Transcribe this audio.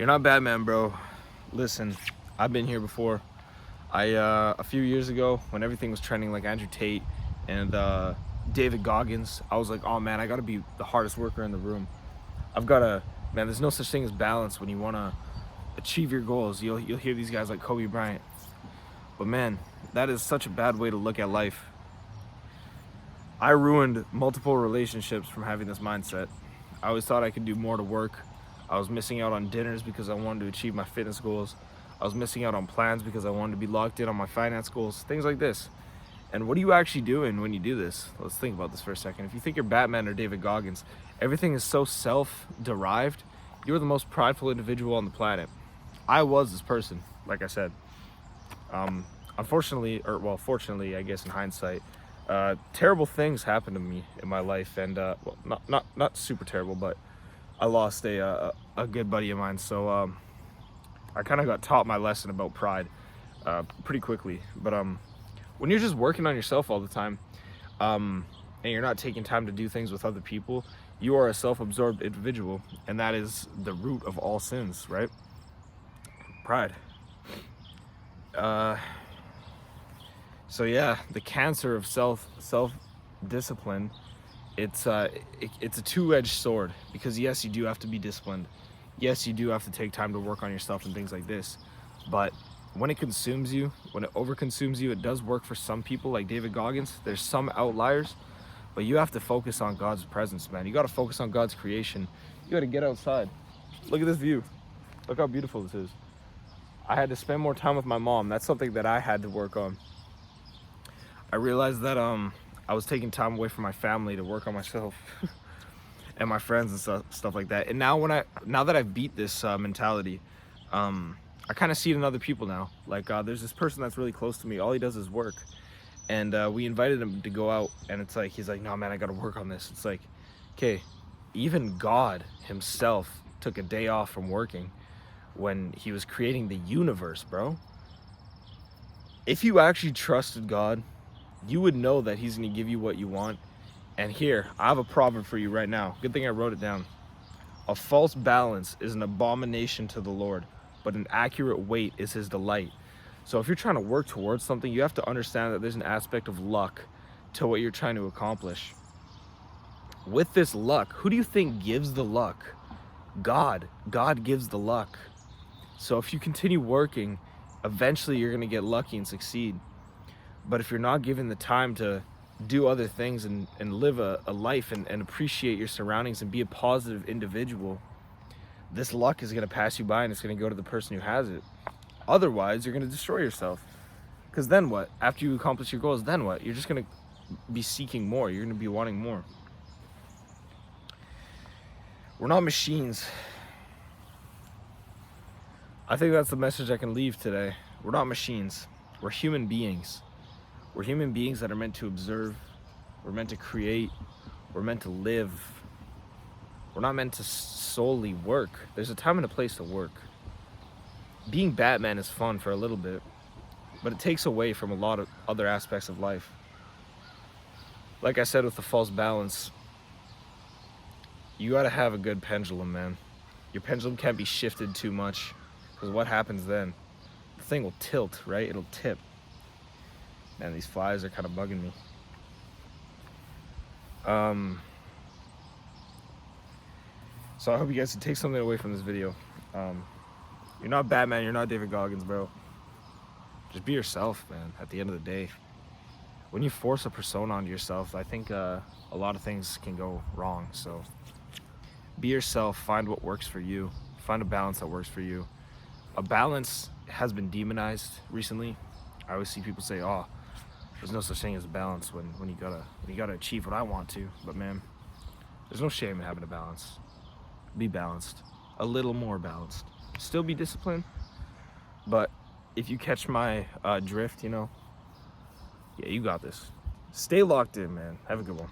You're not Batman, bro. Listen, I've been here before. A few years ago, when everything was trending, like Andrew Tate and David Goggins, I was like, oh man, I gotta be the hardest worker in the room. Man, there's no such thing as balance when you wanna achieve your goals. You'll hear these guys like Kobe Bryant. But man, that is such a bad way to look at life. I ruined multiple relationships from having this mindset. I always thought I could do more to work. I was missing out on dinners because I wanted to achieve my fitness goals. I was missing out on plans because I wanted to be locked in on my finance goals, things like this. And what are you actually doing when you do this? Let's think about this for a second. If you think you're Batman or David Goggins, everything is so self-derived. You're the most prideful individual on the planet. I was this person, like I said. Unfortunately, fortunately, I guess in hindsight, terrible things happened to me in my life, and well, not super terrible, but I lost a good buddy of mine. So I kind of got taught my lesson about pride pretty quickly. But when you're just working on yourself all the time, and you're not taking time to do things with other people, you are a self-absorbed individual, and that is the root of all sins, right? Pride. So yeah, the cancer of self-discipline, it's a two-edged sword, because yes, you do have to be disciplined. Yes, you do have to take time to work on yourself and things like this. But when it consumes you, when it overconsumes you, it does work for some people like David Goggins. There's some outliers, but you have to focus on God's presence, man. You got to focus on God's creation. You got to get outside. Look at this view. Look how beautiful this is. I had to spend more time with my mom. That's something that I had to work on. I realized that I was taking time away from my family to work on myself and my friends and stuff like that. And now that I've beat this mentality, I kind of see it in other people now. Like there's this person that's really close to me. All he does is work, and we invited him to go out, and it's like he's like, no man, I gotta work on this. It's like, okay, even God himself took a day off from working when he was creating the universe, bro. If you actually trusted God, you would know that he's going to give you what you want. And here, I have a proverb for you right now. Good thing I wrote it down. A false balance is an abomination to the Lord, but an accurate weight is his delight. So if you're trying to work towards something, you have to understand that there's an aspect of luck to what you're trying to accomplish. With this luck, who do you think gives the luck? God. God gives the luck. So if you continue working, eventually you're going to get lucky and succeed. But if you're not given the time to do other things and live a life and appreciate your surroundings and be a positive individual, this luck is going to pass you by and it's going to go to the person who has it. Otherwise, you're going to destroy yourself. Because then what? After you accomplish your goals, then what? You're just going to be seeking more. You're going to be wanting more. We're not machines. I think that's the message I can leave today. We're not machines. We're human beings. We're human beings that are meant to observe. We're meant to create. We're meant to live. We're not meant to solely work. There's a time and a place to work. Being Batman is fun for a little bit, but it takes away from a lot of other aspects of life. Like I said with the false balance, you gotta have a good pendulum, man. Your pendulum can't be shifted too much, because what happens then? The thing will tilt, right? It'll tip. Man, these flies are kind of bugging me. So I hope you guys can take something away from this video. You're not Batman, you're not David Goggins, bro. Just be yourself, man, at the end of the day. When you force a persona onto yourself, I think a lot of things can go wrong. So be yourself, find what works for you. Find a balance that works for you. A balance has been demonized recently. I always see people say, oh, there's no such thing as a balance when you gotta achieve what I want to. But man, there's no shame in having a balance. Be balanced, a little more balanced. Still be disciplined, but if you catch my drift, yeah, you got this. Stay locked in, man. Have a good one.